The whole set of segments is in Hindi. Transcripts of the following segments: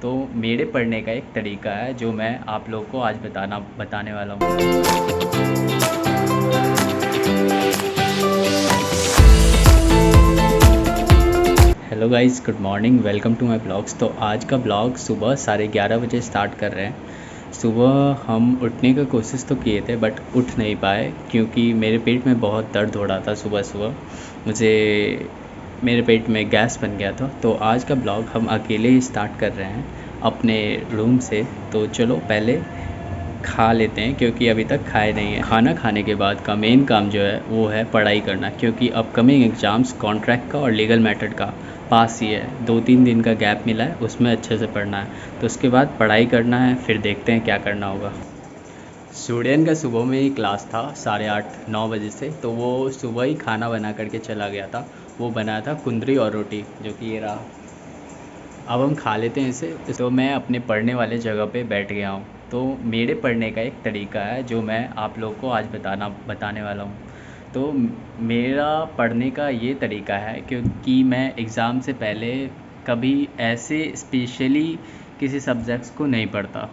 तो मेरे पढ़ने का एक तरीका है जो मैं आप लोगों को आज बताने वाला हूँ। Hello guys, good morning, welcome to my blogs. तो आज का ब्लॉग सुबह 11:30 बजे स्टार्ट कर रहे हैं। सुबह हम उठने का कोशिश तो किए थे बट उठ नहीं पाए क्योंकि मेरे पेट में बहुत दर्द हो रहा था। सुबह सुबह मुझे मेरे पेट में गैस बन गया था। तो आज का ब्लॉग हम अकेले ही स्टार्ट कर रहे हैं अपने रूम से। तो चलो पहले खा लेते हैं क्योंकि अभी तक खाए नहीं है। खाना खाने के बाद का मेन काम जो है वो है पढ़ाई करना, क्योंकि अपकमिंग एग्ज़ाम्स कॉन्ट्रैक्ट का और लीगल मैटर का पास ही है। 2-3 दिन का गैप मिला है, उसमें अच्छे से पढ़ना है। तो उसके बाद पढ़ाई करना है, फिर देखते हैं क्या करना होगा। स्टूडेंट का सुबह में ही क्लास था 8:30-9 बजे से, तो वो सुबह ही खाना बना करके चला गया था। वो बनाया था कुंदरी और रोटी, जो कि ये रहा। अब हम खा लेते हैं इसे। तो मैं अपने पढ़ने वाले जगह पे बैठ गया हूँ। तो मेरे पढ़ने का एक तरीका है जो मैं आप लोगों को आज बताने वाला हूँ। तो मेरा पढ़ने का ये तरीका है क्योंकि मैं एग्ज़ाम से पहले कभी ऐसे स्पेशली किसी सब्जेक्ट्स को नहीं पढ़ता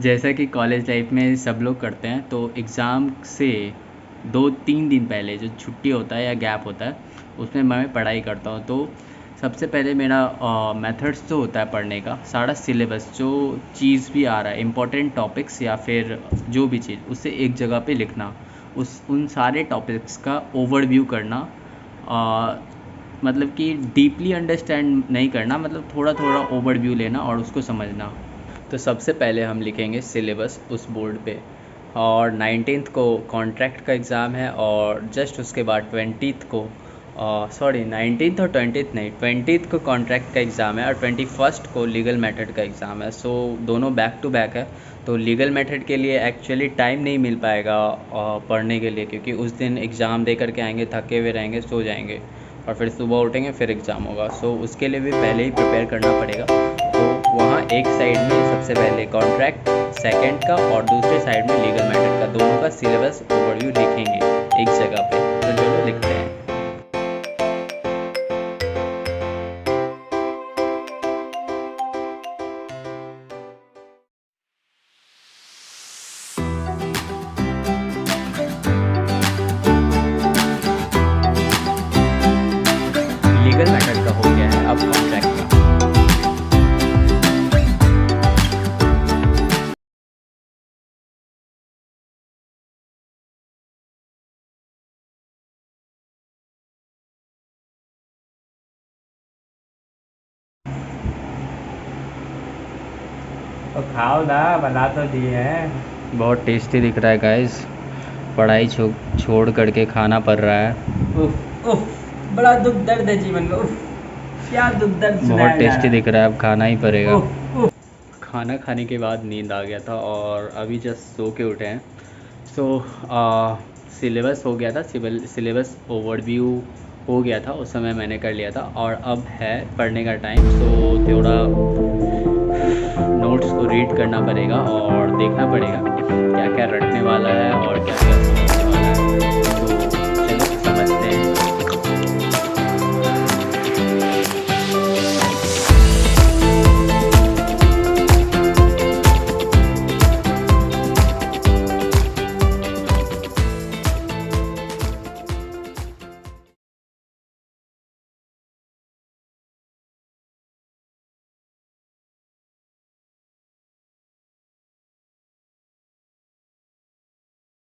जैसा कि कॉलेज लाइफ में सब लोग करते हैं। तो एग्ज़ाम से 2-3 दिन पहले जो छुट्टी होता है या गैप होता है, उसमें मैं पढ़ाई करता हूँ। तो सबसे पहले मेरा मेथड्स जो होता है पढ़ने का, सारा सिलेबस जो चीज़ भी आ रहा है, इम्पोर्टेंट टॉपिक्स या फिर जो भी चीज़, उसे एक जगह पे लिखना, उन सारे टॉपिक्स का ओवरव्यू करना। मतलब कि डीपली अंडरस्टैंड नहीं करना, मतलब थोड़ा थोड़ा ओवरव्यू लेना और उसको समझना। तो सबसे पहले हम लिखेंगे सिलेबस उस बोर्ड पे। और 19th को कॉन्ट्रैक्ट का एग्ज़ाम है, और जस्ट उसके बाद 20th को 19th और 20th नहीं, 20th को कॉन्ट्रैक्ट का एग्ज़ाम है और 21st को लीगल मेथड का एग्ज़ाम है। सो दोनों बैक टू बैक है। तो लीगल मेथड के लिए एक्चुअली टाइम नहीं मिल पाएगा पढ़ने के लिए, क्योंकि उस दिन एग्ज़ाम दे करके आएंगे, थके हुए रहेंगे, सो जाएंगे और फिर सुबह उठेंगे, फिर एग्ज़ाम होगा। सो उसके लिए भी पहले ही प्रिपेयर करना पड़ेगा। तो वहाँ एक साइड में सबसे पहले कॉन्ट्रैक्ट सेकंड का और दूसरे साइड में लीगल मैटर का, दोनों का सिलेबस ओवरव्यू लिखेंगे एक जगह पे। तो चलो लिखते हैं। लीगल मैटर का हो गया है, अब कॉन्ट्रैक्ट का। तो खाओ ना, बना तो दिए हैं। बहुत टेस्टी दिख रहा है गाइस। पढ़ाई छोड़ करके खाना पड़ रहा है। उफ उफ, बड़ा दुख दर्द है जीवन में। उफ, क्या दुख दर्द बहुत सुनाया जा टेस्टी रहा दिख रहा है, अब खाना ही पड़ेगा। है। उफ उफ। खाना खाने के बाद नींद आ गया था और अभी जस्ट सो के उठे हैं। सो सिलेबस हो गया था, सिलेबस ओवरव्यू हो गया था, उस समय मैंने कर लिया था। और अब है पढ़ने का टाइम। सो थोड़ा नोट्स को रीड करना पड़ेगा और देखना पड़ेगा क्या क्या रटने वाला है और क्या क्या समझने वाला है। तो चलो समझते हैं।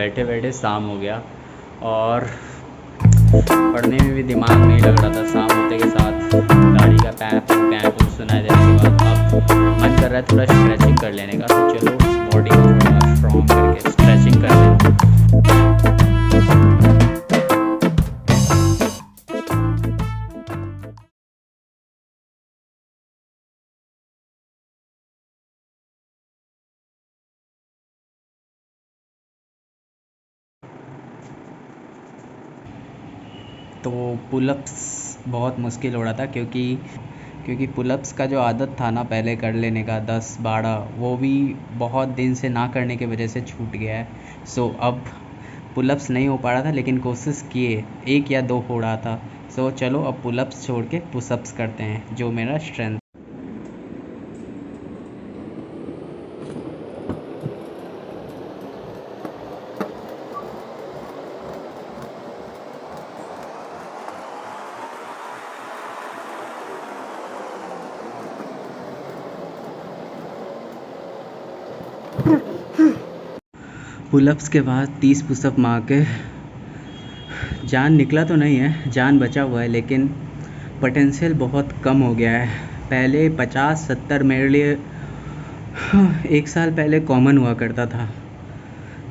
बैठे बैठे शाम हो गया और पढ़ने में भी दिमाग नहीं लग रहा था। शाम होते के साथ गाड़ी का पैप सुनाई देने के बाद अब मन कर रहा है थोड़ा स्ट्रेचिंग कर लेने का। तो चलो बॉडी को थोड़ा स्ट्रॉन्ग करके स्ट्रेचिंग कर लें। तो पुलअप्स बहुत मुश्किल हो रहा था क्योंकि पुलअप्स का जो आदत था ना पहले कर लेने का 10-12, वो भी बहुत दिन से ना करने की वजह से छूट गया है। सो अब पुलअप्स नहीं हो पा रहा था, लेकिन कोशिश किए, 1 या 2 हो रहा था। सो चलो अब पुलअप्स छोड़ के पुशअप्स करते हैं, जो मेरा स्ट्रेंथ। पुलअप्स के बाद 30 पुशअप मार के जान निकला तो नहीं है, जान बचा हुआ है, लेकिन पोटेंशियल बहुत कम हो गया है। पहले 50-70 मेरे लिए 1 साल पहले कॉमन हुआ करता था,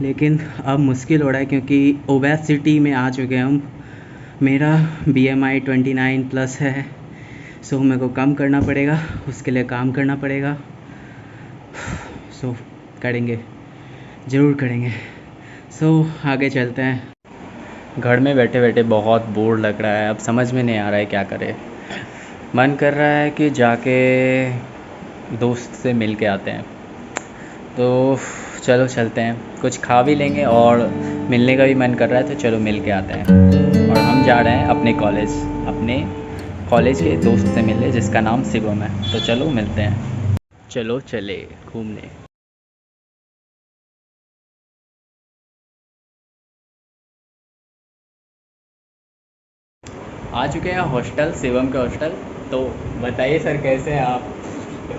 लेकिन अब मुश्किल हो रहा है क्योंकि ओबेसिटी में आ चुके हैं हम। मेरा BMI 29+ है, सो मेरे को कम करना पड़ेगा, उसके लिए काम करना पड़ेगा। सो करेंगे, ज़रूर करेंगे। सो आगे चलते हैं। घर में बैठे बैठे बहुत बोर लग रहा है, अब समझ में नहीं आ रहा है क्या करें। मन कर रहा है कि जाके दोस्त से मिल के आते हैं, तो चलो चलते हैं, कुछ खा भी लेंगे और मिलने का भी मन कर रहा है, तो चलो मिल के आते हैं। और हम जा रहे हैं अपने कॉलेज के दोस्त से मिलने, जिसका नाम शिवम है। तो चलो मिलते हैं, चलो चले घूमने। आ चुके हैं हॉस्टल, शिवम के हॉस्टल। तो बताइए सर, कैसे हैं आप?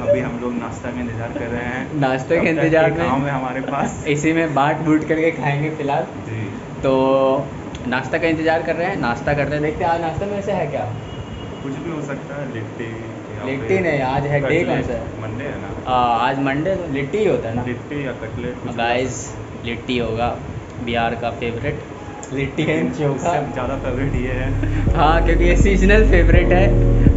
अभी हम लोग नाश्ता का इंतजार कर रहे हैं। नाश्ते के इंतजार में काम है हमारे पास, इसी में बाट बूट करके खाएंगे फिलहाल। जी। तो नाश्ता का इंतजार कर रहे हैं, नाश्ता करते हैं, देखते हैं आज नाश्ते में ऐसे है क्या। कुछ भी हो सकता है, लिट्टी लिट्टी नहीं, आज है डे कौन सा है? मंडे है ना। आज मंडे, तो लिट्टी ही होता है ना। लिट्टी या कटलेट, गाइस लिट्टी होगा, बिहार का फेवरेट लिट्टी एंड चोखा। ज़्यादा फेवरेट ये है। हाँ, क्योंकि ये सीजनल फेवरेट है,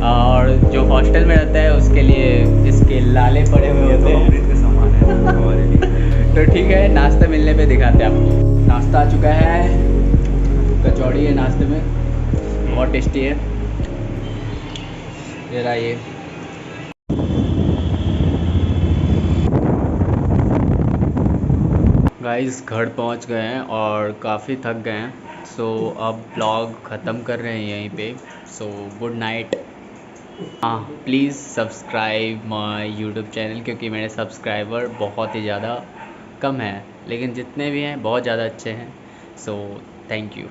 और जो हॉस्टल में रहता है उसके लिए इसके लाले पड़े हुए होते हैं। अमृत के समान है हमारे लिए। तो ठीक है, नाश्ता मिलने पे दिखाते हैं आपको। नाश्ता आ चुका है, कचौड़ी है नाश्ते में, बहुत टेस्टी है। ये रहा ये। गाइस घर पहुंच गए हैं और काफ़ी थक गए हैं, सो अब ब्लॉग ख़त्म कर रहे हैं यहीं पे। So good night. हाँ, please subscribe my YouTube channel, क्योंकि मेरे सब्सक्राइबर बहुत ही ज़्यादा कम हैं, लेकिन जितने भी हैं बहुत ज़्यादा अच्छे हैं। So thank you.